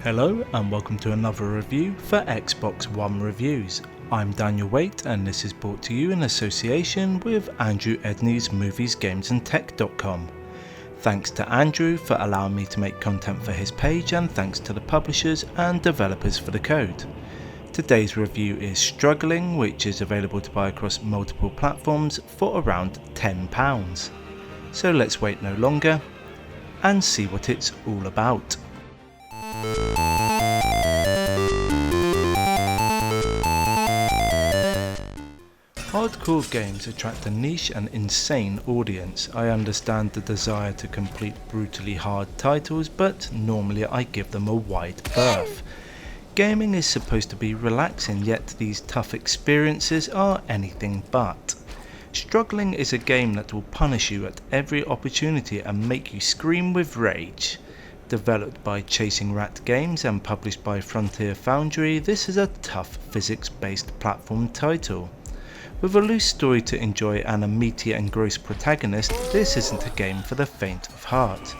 Hello and welcome to another review for Xbox One Reviews. I'm Daniel Waite and this is brought to you in association with Andrew Edney's moviesgamesandtech.com. Thanks to Andrew for allowing me to make content for his page, and thanks to the publishers and developers for the code. Today's review is Struggling, which is available to buy across multiple platforms for around £10. So let's wait no longer and see what it's all about. Hardcore games attract a niche and insane audience. I understand the desire to complete brutally hard titles, but normally I give them a wide berth. Gaming is supposed to be relaxing, yet these tough experiences are anything but. Struggling is a game that will punish you at every opportunity and make you scream with rage. Developed by Chasing Rat Games and published by Frontier Foundry, this is a tough physics-based platform title. With a loose story to enjoy and a meaty and gross protagonist, this isn't a game for the faint of heart.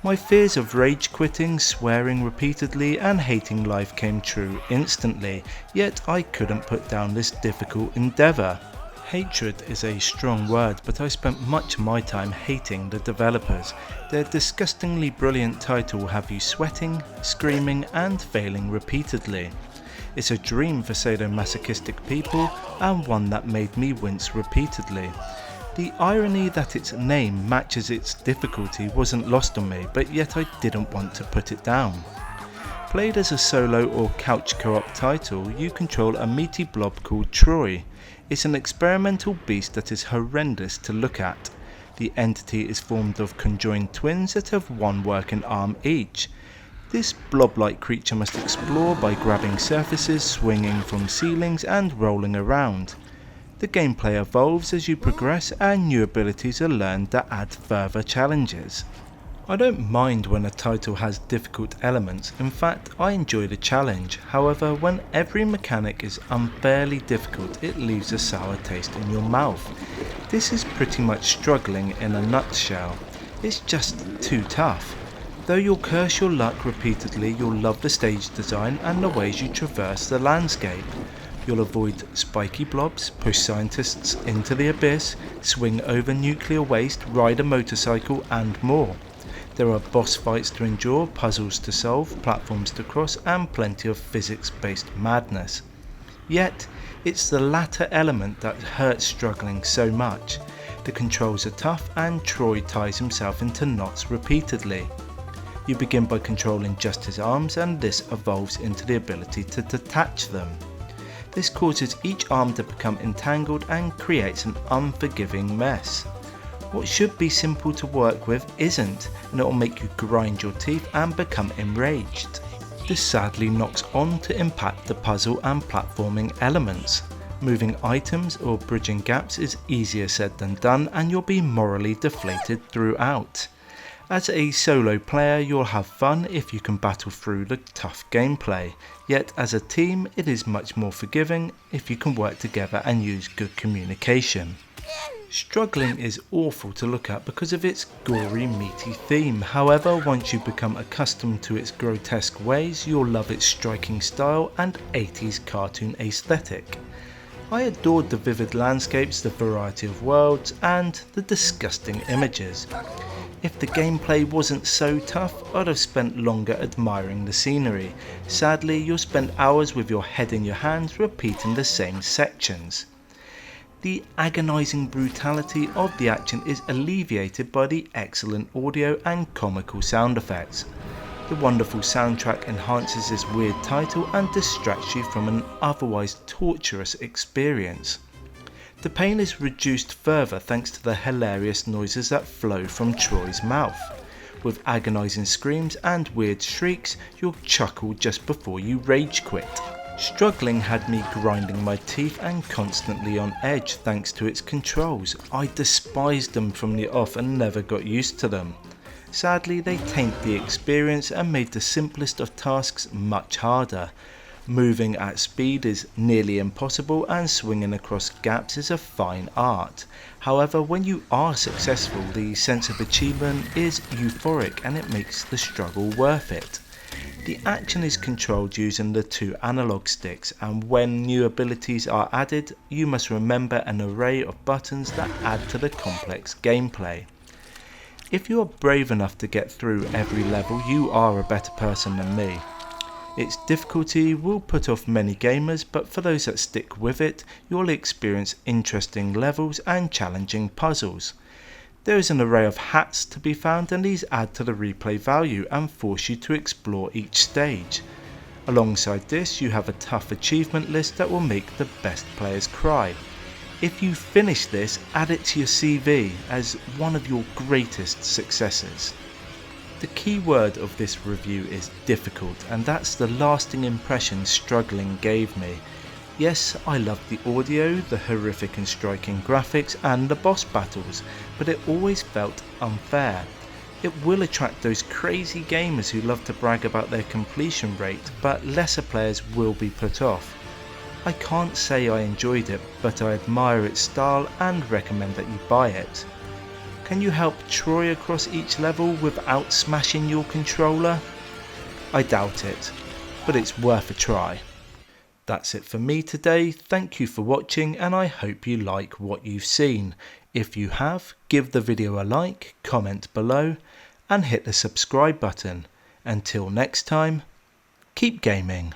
My fears of rage quitting, swearing repeatedly and hating life came true instantly, yet I couldn't put down this difficult endeavour. Hatred is a strong word, but I spent much of my time hating the developers. Their disgustingly brilliant title will have you sweating, screaming and failing repeatedly. It's a dream for sadomasochistic people, and one that made me wince repeatedly. The irony that its name matches its difficulty wasn't lost on me, but yet I didn't want to put it down. Played as a solo or couch co-op title, you control a meaty blob called Troy. It's an experimental beast that is horrendous to look at. The entity is formed of conjoined twins that have one working arm each. This blob-like creature must explore by grabbing surfaces, swinging from ceilings and rolling around. The gameplay evolves as you progress and new abilities are learned that add further challenges. I don't mind when a title has difficult elements, in fact I enjoy the challenge. However, when every mechanic is unfairly difficult, it leaves a sour taste in your mouth. This is pretty much Struggling in a nutshell. It's just too tough. Though you'll curse your luck repeatedly, you'll love the stage design and the ways you traverse the landscape. You'll avoid spiky blobs, push scientists into the abyss, swing over nuclear waste, ride a motorcycle and more. There are boss fights to endure, puzzles to solve, platforms to cross and plenty of physics-based madness. Yet, it's the latter element that hurts Struggling so much. The controls are tough and Troy ties himself into knots repeatedly. You begin by controlling just his arms, and this evolves into the ability to detach them. This causes each arm to become entangled and creates an unforgiving mess. What should be simple to work with isn't, and it will make you grind your teeth and become enraged. This sadly knocks on to impact the puzzle and platforming elements. Moving items or bridging gaps is easier said than done, and you'll be morally deflated throughout. As a solo player, you'll have fun if you can battle through the tough gameplay, yet as a team it is much more forgiving if you can work together and use good communication. Struggling is awful to look at because of its gory, meaty theme. However, once you become accustomed to its grotesque ways, you'll love its striking style and 80s cartoon aesthetic. I adored the vivid landscapes, the variety of worlds, and the disgusting images. If the gameplay wasn't so tough, I'd have spent longer admiring the scenery. Sadly, you'll spend hours with your head in your hands repeating the same sections. The agonising brutality of the action is alleviated by the excellent audio and comical sound effects. The wonderful soundtrack enhances this weird title and distracts you from an otherwise torturous experience. The pain is reduced further thanks to the hilarious noises that flow from Troy's mouth. With agonising screams and weird shrieks, you'll chuckle just before you rage quit. Struggling had me grinding my teeth and constantly on edge thanks to its controls. I despised them from the off and never got used to them. Sadly, they taint the experience and made the simplest of tasks much harder. Moving at speed is nearly impossible, and swinging across gaps is a fine art. However, when you are successful, the sense of achievement is euphoric and it makes the struggle worth it. The action is controlled using the 2 analog sticks, and when new abilities are added, you must remember an array of buttons that add to the complex gameplay. If you are brave enough to get through every level, you are a better person than me. Its difficulty will put off many gamers, but for those that stick with it, you'll experience interesting levels and challenging puzzles. There is an array of hats to be found, and these add to the replay value and force you to explore each stage. Alongside this, you have a tough achievement list that will make the best players cry. If you finish this, add it to your CV as one of your greatest successes. The key word of this review is difficult, and that's the lasting impression Struggling gave me. Yes, I loved the audio, the horrific and striking graphics, and the boss battles, but it always felt unfair. It will attract those crazy gamers who love to brag about their completion rate, but lesser players will be put off. I can't say I enjoyed it, but I admire its style and recommend that you buy it. Can you help Troy across each level without smashing your controller? I doubt it, but it's worth a try. That's it for me today. Thank you for watching, and I hope you like what you've seen. If you have, give the video a like, comment below, and hit the subscribe button. Until next time, keep gaming.